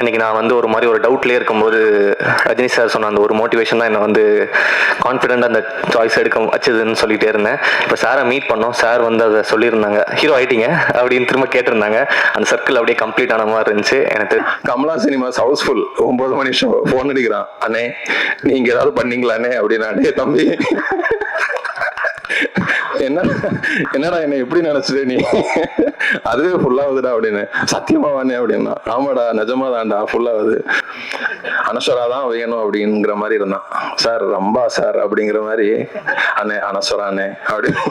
அன்றைக்கி நான் வந்து ஒரு மாதிரி ஒரு டவுட்லேயே இருக்கும்போது ரஜினி சார் சொன்ன அந்த ஒரு மோட்டிவேஷன் தான் என்னை வந்து கான்ஃபிடென்ட்டாக அந்த சாய்ஸ் எடுக்க வச்சதுன்னு சொல்லிகிட்டே இருந்தேன். இப்போ சாரை மீட் பண்ணோம். சார் வந்து அதை சொல்லியிருந்தாங்க, ஹீரோ ஆகிட்டீங்க அப்படின்னு திரும்ப கேட்டிருந்தாங்க. அந்த சர்க்கிள் அப்படியே கம்ப்ளீட் ஆன மாதிரி இருந்துச்சு எனக்கு. கமலா சினிமாஸ் ஹவுஸ்ஃபுல் 9 மணி ஷோ ஃபோன் அடிக்கிறான், அண்ணே நீங்கள் ஏதாவது பண்ணீங்களாண்ணே அப்படின்னா, தம்பி என்னடா என்ன எப்படி நினைச்சிட்டு நீ அதுவே ஃபுல்லாகுதுடா அப்படின்னு. சத்தியமாவானே அப்படின்னா, ஆமாடா நிஜமா தான்டா ஃபுல்லாகுது, அனஸ்வரா தான் வேணும் அப்படிங்கிற மாதிரி இருந்தான். சார் ரம்பா சார் அப்படிங்கிற மாதிரி, அண்ணே அனஸ்வரா அண்ணே அப்படின்னு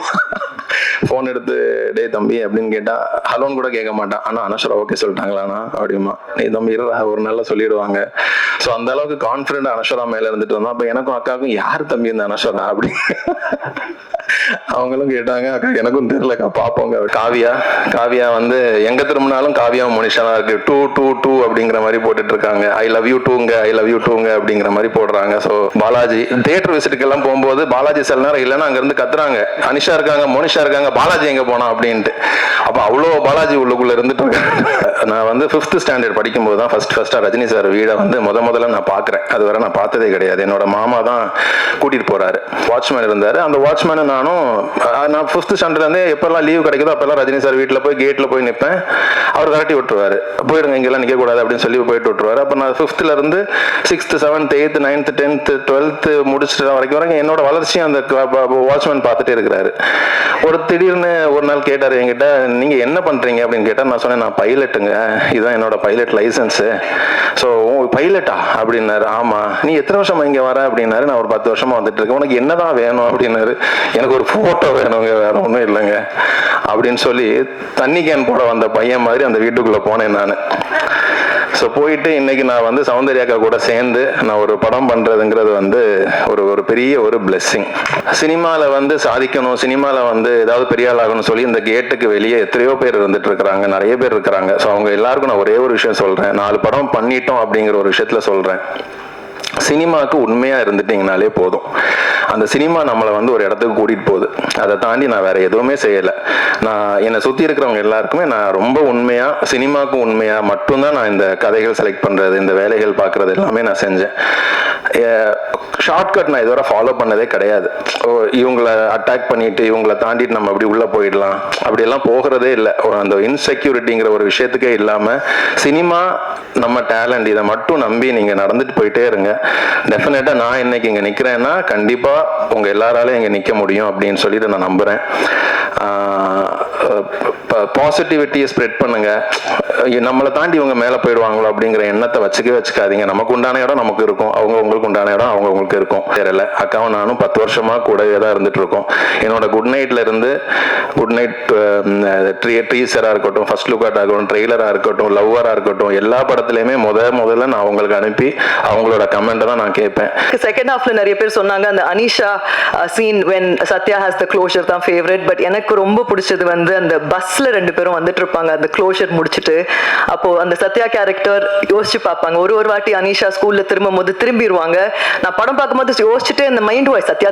ஃபோன் எடுத்து டே தம்பி அப்படின்னு கேட்டா ஹலோன்னு கூட கேட்க மாட்டான். ஆனா அனஸ்வரா ஓகே சொல்லிட்டாங்களாண்ணா அப்படிமா, நீ தம்பி ஒரு நாள்ல சொல்லிடுவாங்க. ஸோ அந்த அளவுக்கு கான்ஃபிடென்ட் அனஸ்வரா மேல இருந்துட்டு வந்தோம். அப்ப எனக்கும் அக்காவுக்கும் யார் தம்பி இந்த அனஸ்வரா அப்படி அவங்களும் கேட்டாங்க. அக்கா எனக்கும் தெரியலக்கா பாப்போங்க. காவியா வந்து எங்க திரும்பினாலும் காவியா மோனிஷா தான் இருக்கு. 2 அப்படிங்கிற மாதிரி போட்டுட்டு இருக்காங்க. ஐ லவ் யூ டூங்க அப்படிங்கிற மாதிரி போடுறாங்க. ஸோ பாலாஜி தியேட்டர் விசிட்டுக்கு எல்லாம் போகும்போது பாலாஜி சில நேரம் இல்லைன்னா அங்க இருந்து கத்துறாங்க, அனிஷா இருக்காங்க மோனிஷா இருக்காங்க, பாலாஜி எங்க போனா அப்படின்ட்டு. அப்ப அவ்வளோ பாலாஜி உள்ளுக்குள்ள இருந்துட்டு இருக்காங்க. நான் வந்து 5th ஸ்டாண்டர்ட் படிக்கும்போது தான் ஃபர்ஸ்டா ரஜினி சார் வீடை வந்து முதல்ல நான் பாக்குறேன். அது வரை நான் பார்த்ததே கிடையாது. என்னோட மாமா தான் கூட்டிட்டு போறாரு. வாட்ச்மேன் இருந்தாரு. அந்த வாட்ச்மேன் நான் 5th ஸ்டாண்டர்ட்லேருந்து எப்பெல்லாம் லீவ் கிடைக்குதோ அப்பெல்லாம் ரஜினி சார் வீட்டில் போய் கேட்டில் போய் நிற்பேன். அவர் கரட்டி விட்டுருவாரு, போயிடுங்க இங்கெல்லாம் நிற்கக்கூடாது அப்படின்னு சொல்லி போயிட்டு விட்டுருவாரு. அப்போ நான் 5th 6th 7th 8th 9th 10th 12th முடிச்சுட்டு வரைக்கும் என்னோட வளர்ச்சியும் அந்த வாட்ச்மேன் பார்த்துட்டே இருக்கிறாரு. திடீர்னு ஒரு நாள் கேட்டார் என்கிட்ட, நீங்க என்ன பண்றீங்க அப்படின்னு கேட்டா நான் சொன்னேன், நான் பைலட்டுங்க, இதுதான் என்னோட பைலட் லைசன்ஸ். ஸோ பைலட்டா அப்படின்னாரு. ஆமா. நீ எத்தனை வருஷமா இங்க வர அப்படின்னாரு. நான் ஒரு 10 வருஷமா வந்துட்டு இருக்கேன். உனக்கு என்னதான் வேணும் அப்படின்னாரு. எனக்கு ஒரு போட்டோ வேணுங்க, வேற ஒன்றும் இல்லைங்க அப்படின்னு சொல்லி தண்ணி கேன் போட வந்த பையன் மாதிரி அந்த வீட்டுக்குள்ள போனேன் நான். ஸோ போயிட்டு இன்னைக்கு நான் வந்து சௌந்தர்யாக்கா கூட சேர்ந்து நான் ஒரு படம் பண்றதுங்கிறது வந்து ஒரு பெரிய ஒரு பிளெஸ்ஸிங். சினிமாவில் வந்து சாதிக்கணும், சினிமாவில் வந்து ஏதாவது பெரிய ஆள் ஆகணும்னு சொல்லி இந்த கேட்டுக்கு வெளியே எத்தனையோ பேர் இருந்துட்டு இருக்கிறாங்க, நிறைய பேர் இருக்கிறாங்க. ஸோ அவங்க எல்லாருக்கும் நான் ஒரே ஒரு விஷயம் சொல்றேன், 4 படம் பண்ணிட்டோம் அப்படிங்கிற ஒரு விஷயத்துல சொல்றேன். சினிமாவுக்கு உண்மையா இருந்துட்டீங்கனாலே போதும். அந்த சினிமா நம்மளை வந்து ஒரு இடத்துக்கு கூட்டிட்டு போகுது. அதை தாண்டி நான் வேற எதுவுமே செய்யலை. நான் என்னை சுற்றி இருக்கிறவங்க எல்லாருக்குமே நான் ரொம்ப உண்மையா, சினிமாவுக்கு உண்மையா மட்டும்தான் நான் இந்த கதைகள் செலக்ட் பண்றது, இந்த வேலைகள் பார்க்கறது எல்லாமே நான் செஞ்சேன். ஷார்ட்கட் நான் இதுவரை ஃபாலோ பண்ணதே கிடையாது. இவங்களை அட்டாக் பண்ணிட்டு இவங்களை தாண்டிட்டு நம்ம அப்படி உள்ள போயிடலாம் அப்படியெல்லாம் போகிறதே இல்லை. அந்த இன்செக்யூரிட்டிங்கிற ஒரு விஷயத்துக்கே இல்லாமல் சினிமா நம்ம டேலண்ட், இதை மட்டும் நம்பி நீங்க நடந்துட்டு போயிட்டே இருங்க. டெஃபினட்டா நான் இன்னைக்கு இங்க நிக்கிறேன்னா கண்டிப்பா உங்க எல்லாராலையும் இங்க நிக்க முடியும் அப்படின்னு சொல்லிட்டு நான் நம்புறேன். பாசிட்டிவிட்டியை ஸ்ப்ரெட் பண்ணுங்க. நம்மளை தாண்டி இவங்க மேல போயிடுவாங்களோ அப்படிங்கிற எண்ணத்தை வச்சுக்காதீங்க. நமக்கு உண்டான இடம் நமக்கு இருக்கும், அவங்க உங்களுக்கு உண்டான இடம் அவங்க உங்களுக்கு இருக்கும். தெரியல, அக்காவும் நானும் 10 வருஷமா கூடவே தான் இருந்துட்டு இருக்கோம். என்னோட குட் நைட்ல இருந்து குட் நைட் ட்ரீசரா இருக்கட்டும், ஃபர்ஸ்ட் லுக்காட்டா இருக்கட்டும், ட்ரெய்லரா இருக்கட்டும், லவ்வரா இருக்கட்டும், எல்லா படத்துலயுமே முதல்ல நான் அவங்களுக்கு அனுப்பி அவங்களோட கமெண்ட் தான் நான் கேட்பேன். செகண்ட் ஹாஃப்ல நிறைய பேர் சொன்னாங்க அந்த Anisha scene when Satya has the closure தான் ஃபேவரட். பட் எனக்கு ரொம்ப பிடிச்சது வந்து அந்த பஸ்ல 2 பேரும் வந்துட்டு இருப்பாங்க அந்த க்ளோஷர் முடிச்சுட்டு. அப்போ அந்த சத்யா கேரக்டர் யோசிச்சு பார்ப்பாங்க. ஒரு வாட்டி அனிஷா ஸ்கூல்ல திரும்பும் போது திரும்பிடுவாங்க. நான் படம் பார்க்கும்போது யோசிச்சுட்டு அந்த மைண்ட் வாய்ஸ் சத்யா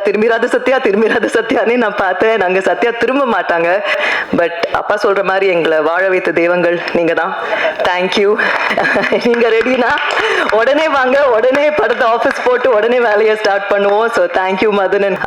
திரும்பிராது சத்யானே நான் பார்த்தேன். நாங்க சத்யா திரும்ப மாட்டாங்க. பட் அப்பா சொல்ற மாதிரி எங்களை வாழ வைத்த தெய்வங்கள் நீங்க தான். தேங்க்யூ. நீங்க ரெடினா உடனே வாங்க, உடனே படத்தை ஆஃபீஸ் போட்டு உடனே வேலையை ஸ்டார்ட் பண்ணுவோம். So thank you Madanan.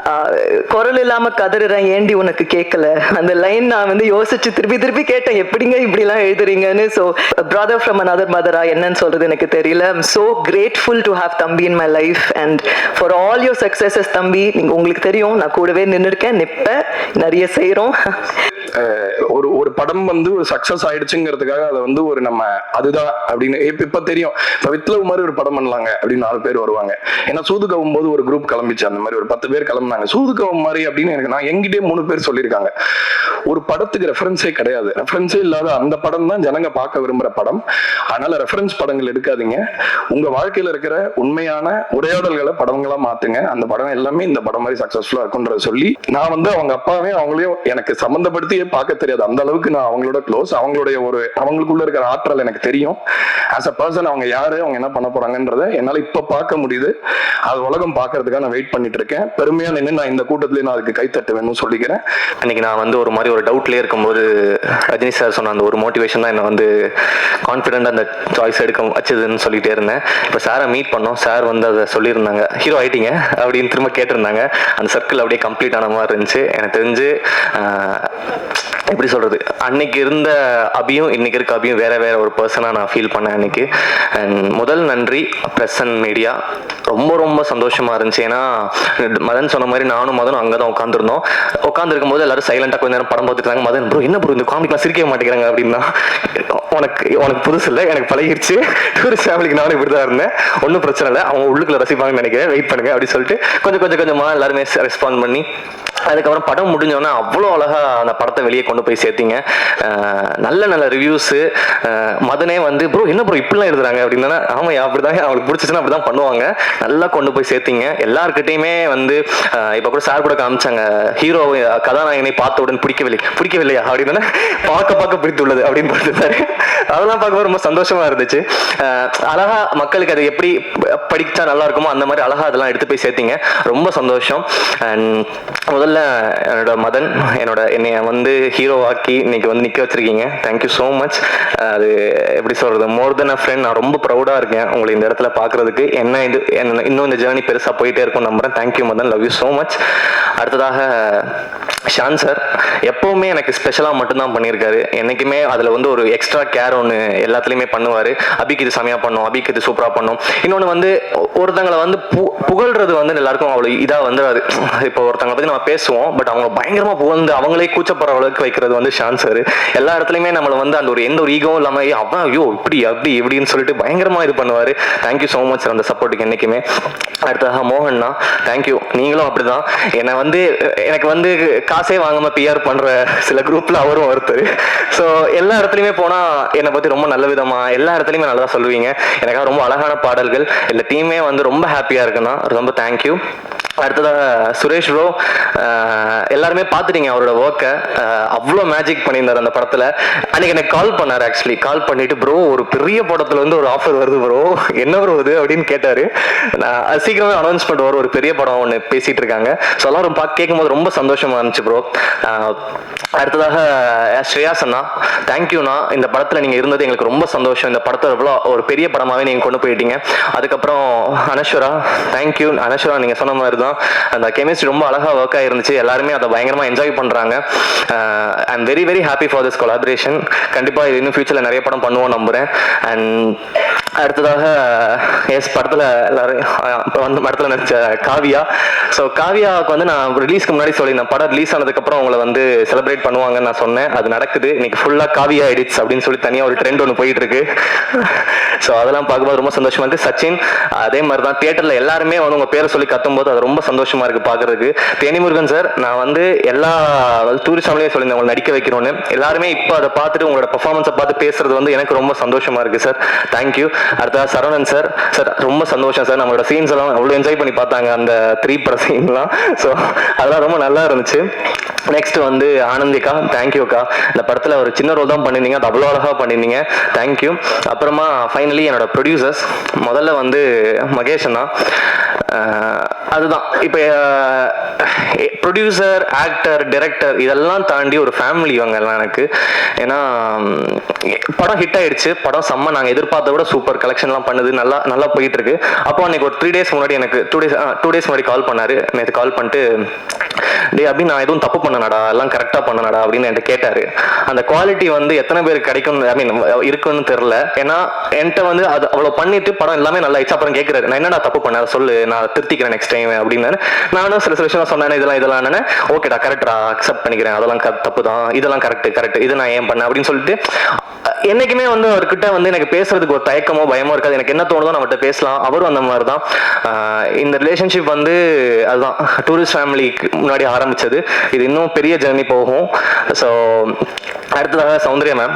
குரல் இல்லாம கதறுறேன் ஏண்டி உனக்கு கேட்கல, அந்த லைன் நான் வந்து யோசிச்சு திருப்பி கேட்டேன், எப்படிங்க இப்படிலாம் எழுதுறீங்கன்னு. ஸோ பிரதர் ஃப்ரம் அனதர் மதரா என்னன்னு சொல்றது எனக்கு தெரியல. I'm so grateful to have தம்பி in my life and for all your successes தம்பி. நீங்க உங்களுக்கு தெரியும் நான் கூடவே நின்றுருக்கேன், நிப்பேன், நிறைய செய்யறோம். ஒரு படம் வந்து ஒரு சக்சஸ் ஆயிடுச்சுங்கிறதுக்காக அதை வந்து ஒரு நம்ம அதுதான் அப்படின்னு இப்ப தெரியும். இப்ப வித்லவ் மாதிரி ஒரு படம் பண்ணலாங்க அப்படின்னு 4 பேர் வருவாங்க. ஏன்னா சூதுகவும் போது ஒரு குரூப் கிளம்பிச்சு, அந்த மாதிரி ஒரு 10 பேர் கிளம்பினாங்க. சூதுகவும் மாதிரி அப்படின்னு எனக்கு நான் எங்கிட்டே 3 பேர் சொல்லியிருக்காங்க. ஒரு படத்துக்கு ரெஃபரன்ஸே கிடையாது, ரெஃபரன்ஸே இல்லாத அந்த படம் தான் ஜனங்க பார்க்க விரும்புற படம். அதனால ரெஃபரன்ஸ் படங்கள் எடுக்காதீங்க. உங்க வாழ்க்கையில இருக்கிற உண்மையான உரையாடல்களை படங்களா மாத்துங்க. அந்த படம் எல்லாமே இந்த படம் மாதிரி சக்சஸ்ஃபுல்லா இருக்குன்றத சொல்லி நான் வந்து அவங்க அப்பாவே அவங்களையும் எனக்கு சம்பந்தப்படுத்தியே பார்க்க தெரியாது. அந்த அளவுக்கு நான் அவங்களோட க்ளோஸ். அவங்களுக்குள்ள இருக்கிற ஆற்றல் எனக்கு தெரியும். ஆஸ் அ பர்சன் அவங்க யாரு, அவங்க என்ன பண்ண போறாங்கன்றத என்னால இப்ப பார்க்க முடியுது. அது உலகம் பார்க்கறதுக்காக நான் வெயிட் பண்ணிட்டு இருக்கேன். பெருமையா நின்று நான் இந்த கூட்டத்திலேயே நான் அதுக்கு கைத்தட்ட வேணும்னு சொல்லிக்கிறேன். அன்னைக்கு நான் வந்து ஒரு மாதிரி ஒரு டவுட்லேயே இருக்கும்போது ரஜினி சார் சொன்ன அந்த ஒரு மோட்டிவேஷன் தான் என்னை வந்து கான்ஃபிடென்ட் அந்த சாய்ஸ் எடுக்க வச்சதுன்னு சொல்லிட்டே இருந்தேன். இப்போ சாரை மீட் பண்ணோம். சார் வந்து அதை சொல்லியிருந்தாங்க, ஹீரோ ஆயிட்டீங்க அப்படின்னு திரும்ப கேட்டிருந்தாங்க. அந்த சர்க்கிள் அப்படியே கம்ப்ளீட் ஆன மாதிரி இருந்துச்சு. எனக்கு தெரிஞ்சு எப்படி சொல்றது, அன்னைக்கு இருந்த அபியும் இன்னைக்கு இருக்க அபியும் வேற வேற ஒரு பர்சனாக நான் ஃபீல் பண்ணேன் அன்னைக்கு. அண்ட் முதல் நன்றி பிரஸ் அண்ட் மீடியா. ரொம்ப ரொம்ப சந்தோஷமா இருந்துச்சு. ஏன்னா மதன் சொன்ன மாதிரி நானும் மதனும் அங்கே தான் உட்காந்துருந்தோம். உட்காந்துருக்கும் போது எல்லாரும் சைலண்டாக கொஞ்ச நேரம் படம் பார்த்துட்டு இருந்தாங்க. மதன் ப்ரோ என்ன ப்ரோ இந்த காமிக்கலாம் சிரிக்கவே மாட்டேங்கிறாங்க அப்படின்னா, உனக்கு புதுசு இல்லை, எனக்கு பழகிடுச்சு. டூரிஸ்ட் ஃபேமிலிக்கு நானும் இப்படி தான் இருந்தேன், ஒன்றும் பிரச்சனை இல்லை, அவங்க உள்ளுக்குள்ள ரசிப்பாங்கன்னு நினைக்கிறேன், வெயிட் பண்ணுங்க அப்படின்னு சொல்லிட்டு கொஞ்சமாக எல்லாருமே ரெஸ்பாண்ட் பண்ணி அதுக்கப்புறம் படம் முடிஞ்சோன்னா அவ்வளோ அழகா அந்த படத்தை வெளியே கொண்டு போய் சேர்த்தீங்க. நல்ல நல்ல ரிவ்யூஸு. மதனே வந்து ப்ரோ என்ன ப்ரோ இப்படிலாம் எழுதுறாங்க அப்படின்னா, ஆமாம் அப்படிதாங்க, அவங்களுக்கு பிடிச்சிச்சுன்னா அப்படி தான் பண்ணுவாங்க. நல்லா கொண்டு போய் சேர்த்தீங்க. எல்லாருக்கிட்டையுமே வந்து இப்போ கூட சார் கூட காமிச்சாங்க, ஹீரோ கதாநாயகனை பார்த்தவுடன் பிடிக்கவில்லையா அப்படின்னா பார்க்க பிடித்துள்ளது அப்படின்னு போட்டுருந்தாரு. அதெல்லாம் பார்க்க ரொம்ப சந்தோஷமா இருந்துச்சு. அழகா மக்களுக்கு அது எப்படி படிச்சா நல்லா இருக்குமோ அந்த மாதிரி அழகா அதெல்லாம் எடுத்து போய் சேர்த்தீங்க. ரொம்ப சந்தோஷம். அண்ட் முதல்ல என்னோட மதன் என்னைய வந்து ஹீரோ ஆக்கி இன்னைக்கு வந்து நிற்க வச்சிருக்கீங்க. Thank you so much. அது எப்படி சொல்றது, மோர் தென் அ ஃப்ரெண்ட். நான் ரொம்ப ப்ரௌடாக இருக்கேன் உங்களை இந்த இடத்துல பார்க்கறதுக்கு. இன்னும் இந்த ஜேர்னி பெருசாக போயிட்டே இருக்கும் நம்புறேன். Thank you Madhan, love you so much. அடுத்ததாக ஷான் சார் எப்பவுமே எனக்கு ஸ்பெஷலாக மட்டும்தான் பண்ணியிருக்காரு. என்னைக்குமே அதில் வந்து ஒரு எக்ஸ்ட்ரா கேர் ஒன்று எல்லாத்துலேயுமே பண்ணுவார். அபிக்கு இது செமையாக பண்ணும், அபிக்கு இது சூப்பராக பண்ணும். இன்னொன்று வந்து ஒருத்தங்களை வந்து புகழ்றது வந்து எல்லாருக்கும் அவ்வளோ இதாக வந்துடாது. இப்போ ஒருத்தங்களை பற்றி நம்ம பேசுவோம், பட் அவங்க பயங்கரமாக புகழ்ந்து அவங்களே கூச்சப்படுற அளவுக்கு வைக்கிறது வந்து ஷான் சார். எல்லா இடத்துலையுமே நம்மளை வந்து அந்த ஒரு எந்த ஒரு ஈகவும் இல்லாமல் அவன் ஐயோ அப்படி இப்படின்னு சொல்லிட்டு பயங்கரமாக இது பண்ணுவார். தேங்க்யூ ஸோ மச் சார் அந்த சப்போர்ட்டுக்கு என்றைக்குமே. அடுத்ததாக மோகன்னா தேங்க்யூ. நீங்களும் அப்படிதான். எனக்கு வந்து காசே வாங்காம பிஆர் பண்ற சில குரூப்ல அவரும் ஒருத்தர். ஸோ எல்லா இடத்துலையுமே போனா என்னை பத்தி ரொம்ப நல்ல விதமா எல்லா இடத்துலையுமே நல்லதா சொல்லுவீங்க. எனக்காக ரொம்ப அழகான பாடல்கள். இந்த டீமே வந்து ரொம்ப ஹாப்பியா இருக்குன்னா ரொம்ப தேங்க்யூ. அடுத்ததாக சுரேஷ் ப்ரோ, எல்லாருமே பார்த்துட்டீங்க அவரோட ஒர்க்கை. அவ்வளோ மேஜிக் பண்ணியிருந்தார் அந்த படத்தில். அன்னைக்கு எனக்கு கால் பண்ணார். ஆக்சுவலி கால் பண்ணிட்டு ப்ரோ ஒரு பெரிய படத்தில் வந்து ஒரு ஆஃபர் வருது ப்ரோ, என்ன ப்ரோ இது அப்படின்னு கேட்டார். நான் சீக்கிரமே அனௌன்ஸ்மெண்ட் வரும், ஒரு பெரிய படம் ஒன்று பேசிகிட்டு இருக்காங்க. ஸோ எல்லாரும் கேட்கும்போது ரொம்ப சந்தோஷமாக இருந்துச்சு ப்ரோ. அடுத்ததாக ஸ்ரேயாசண்ணா தேங்க்யூண்ணா. இந்த படத்தில் நீங்கள் இருந்தது எங்களுக்கு ரொம்ப சந்தோஷம். இந்த படத்தை எவ்வளோ ஒரு பெரிய படமாகவே நீங்கள் கொண்டு போயிட்டீங்க. அதுக்கப்புறம் அனஸ்வரா தேங்க்யூ. அனஸ்வரா நீங்கள் சொன்ன மாதிரி தான் அந்த கெமிஸ்ட்ரி ரொம்ப அழகா ஒர்க் ஆயிருந்துச்சு. எல்லாருமே அதை பயங்கரமா என்ஜாய் பண்றாங்க. I am very very happy for this collaboration. கண்டிப்பா இன்னும் ஃபியூச்சர்ல நிறைய படம் பண்ணுவோம் நம்புறேன். அண்ட் அடுத்ததாக படத்துல எல்லாரும் வந்து படத்துல நடிச்ச காவியா. ஸோ காவியாவுக்கு வந்து நான் ரிலீஸ்க்கு முன்னாடி சொல்லியிருந்தேன், படம் ரிலீஸ் ஆனதுக்கு அப்புறம் உங்களை வந்து செலிப்ரேட் பண்ணுவாங்கன்னு நான் சொன்னேன். அது நடக்குது. இன்னைக்கு ஃபுல்லா காவியா எடிட்ஸ் அப்படின்னு சொல்லி தனியா ஒரு ட்ரெண்ட் ஒன்று போயிட்டு இருக்கு. ஸோ அதெல்லாம் பார்க்கும்போது ரொம்ப சந்தோஷமா இருக்கு. சச்சின் அதே மாதிரி தான் தியேட்டர்ல எல்லாருமே வந்து உங்க பேரை சொல்லி கத்தும்போது அது ரொம்ப சந்தோஷமா இருக்கு பாக்குறதுக்கு. தேனிமுருகன் சார், நான் வந்து எல்லா டூரிஸ்ட் ஃபேமிலியே சொல்லியிருந்தேன் உங்களை நடிக்க வைக்கணும்னு. எல்லாருமே இப்போ அதை பார்த்துட்டு உங்களோட பெர்ஃபார்மன்ஸை பார்த்து பேசுறது வந்து எனக்கு ரொம்ப சந்தோஷமா இருக்கு சார். தேங்க்யூ. அடுத்தது சரவணன் சார். சார் ரொம்ப சந்தோஷம் சார். நம்மளோட சீன்ஸ் எல்லாம் அவ்வளோ என்ஜாய் பண்ணி பார்த்தாங்க அந்த 3 பட சீன்லாம். ஸோ அதெல்லாம் ரொம்ப நல்லா இருந்துச்சு. நெக்ஸ்ட் வந்து ஆனந்திகா தேங்க்யூக்கா. இந்த படத்துல ஒரு சின்ன ரோல் தான் பண்ணியிருந்தீங்க, அது அவ்வளோ அழகா பண்ணியிருந்தீங்க. தேங்க்யூ. அப்புறமா ஃபைனலி என்னோட ப்ரொடியூசர்ஸ், முதல்ல வந்து மகேஷ் அண்ணா. அதுதான் இப்போ ப்ரொடியூசர், ஆக்டர், டைரக்டர் இதெல்லாம் தாண்டி ஒரு ஃபேமிலி இவங்க எல்லாம் எனக்கு. ஏன்னா படம் ஹிட் ஆயிடுச்சு, படம் செம்ம, நாங்கள் எதிர்பார்த்த விட சூப்பர் கலெக்ஷன்லாம் பண்ணுது, நல்லா போயிட்டு இருக்கு. அப்போ அன்னைக்கு ஒரு 3 days முன்னாடி எனக்கு 2 days முன்னாடி கால் பண்ணாரு. நேற்று கால் பண்ணிட்டு டே அப்படி நான் எதுவும் தப்பு பண்ணனடா, எல்லாம் கரெக்டாக பண்ணனடா அப்படின்னு என்கிட்ட கேட்டாரு. அந்த குவாலிட்டி வந்து எத்தனை பேருக்கு கிடைக்கும் ஐ மீன் இருக்குன்னு தெரியல. ஏன்னா என்கிட்ட வந்து அது அவ்வளோ பண்ணிட்டு படம் எல்லாமே நல்லா ஆயிடுச்சு. அப்புறம் கேட்குறாரு நான் என்னடா தப்பு பண்ண சொல்லு, நான் திருத்திக்கிறேன் நெக்ஸ்ட் டைம் அப்படின்னு. நானும் சில விஷயம் சொன்னேன், இதெல்லாம் ஓகேடா கரெக்டா அக்செப்ட் பண்ணிக்கிறேன், அதெல்லாம் தப்பு தான், இதெல்லாம் கரெக்ட் இது நான் ஏன் பண்ணேன் அப்படின்னு சொல்லிட்டு. என்னைக்குமே வந்து அவர்கிட்ட வந்து எனக்கு பேசுறதுக்கு ஒரு தயக்கமோ பயமோ இருக்காது. எனக்கு என்ன தோணுதோ நம்மகிட்ட பேசலாம். அவரும் அந்த மாதிரி தான். இந்த ரிலேஷன்ஷிப் வந்து அதுதான் டூரிஸ்ட் ஃபேமிலிக்கு முன்னாடி ஆரம்பிச்சது. இது இன்னும் பெரிய ஜர்னி போகும். ஸோ அடுத்ததாக Soundarya ma'am.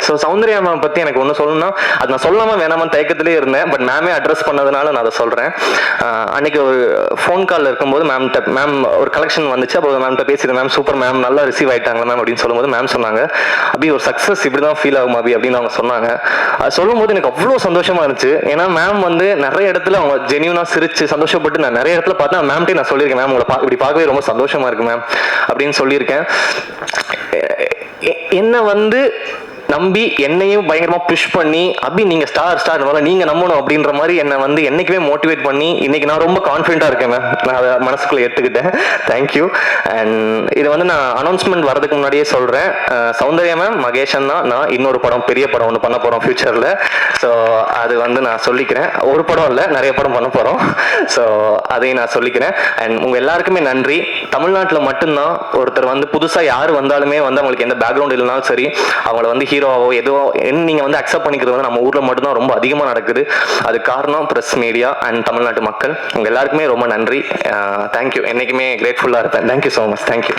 So Soundarya ma'am பற்றி எனக்கு ஒன்று சொல்லணும்னா, அது நான் சொல்லாமல் வேணாமன்னு தயக்கத்திலே இருந்தேன். பட் மேமே அட்ரஸ் பண்ணதுனால நான் அதை சொல்கிறேன். அன்னைக்கு ஒரு ஃபோன் காலில் இருக்கும்போது மேம் ஒரு கலெக்ஷன் வந்துச்சு. அப்போ மேம்கிட்ட பேசிட்டு மேம் சூப்பர் மேம் நல்லா ரிசீவ் ஆயிட்டாங்களா மேம் அப்படின்னு சொல்லும்போது மேம் சொன்னாங்க, அப்படி ஒரு சக்ஸஸ் இப்படி தான் ஃபீல் ஆகும் அபி அப்படின்னு அவங்க சொன்னாங்க. அது சொல்லும்போது எனக்கு அவ்வளோ சந்தோஷமா இருந்துச்சு. ஏன்னா மேம் வந்து நிறைய இடத்துல அவங்க ஜென்யூனா சிரிச்சு சந்தோஷப்பட்டு நான் நிறைய இடத்துல பார்த்தா மேம்கிட்டே நான் சொல்லியிருக்கேன், மேம் உங்களை இப்படி பார்க்கவே ரொம்ப சந்தோஷமா இருக்கு மேம் அப்படின்னு சொல்லியிருக்கேன். என்ன வந்து நம்பி என்னையும் பயங்கரமா புஷ் பண்ணி அபி நீங்க ஸ்டார் நீங்க நம்பணும் அப்படின்ற மாதிரி என்னை வந்து என்னைக்குமே மோட்டிவேட் பண்ணி இன்னைக்கு நான் ரொம்ப கான்ஃபிடென்ட்டா இருக்கேன் மேம். நான் அதை மனசுக்குள்ள ஏத்துக்கிட்டேன். தேங்க்யூ. அண்ட் இது வந்து நான் அனௌன்ஸ்மெண்ட் வரதுக்கு முன்னாடியே சொல்றேன், சௌந்தர்யா மேம், மகேஷன் தான், நான் இன்னொரு படம், பெரிய படம் ஒன்று பண்ண போறோம் ஃபியூச்சர்ல. ஸோ அது வந்து நான் சொல்லிக்கிறேன். ஒரு படம் இல்லை, நிறைய படம் பண்ண போறோம். ஸோ அதையும் நான் சொல்லிக்கிறேன். அண்ட் உங்க எல்லாருக்குமே நன்றி. தமிழ்நாட்டில் மட்டும்தான் ஒருத்தர் வந்து புதுசா யார் வந்தாலுமே வந்து அவங்களுக்கு எந்த பேக்ரவுண்ட் இல்லைனாலும் சரி அவங்கள வந்து ஹீரோவோ எதுவோ நீங்க வந்து அக்செப்ட் பண்ணிக்கிறது வந்து நம்ம ஊர்ல மட்டும்தான் ரொம்ப அதிகமா நடக்குது. அது காரணம் பிரஸ், மீடியா அண்ட் தமிழ்நாட்டு மக்கள். உங்க எல்லாருக்குமே ரொம்ப நன்றி. தேங்க்யூ. என்னைக்குமே கிரேட்ஃபுல்லா இருப்பேன். Thank you so much. தேங்க்யூ.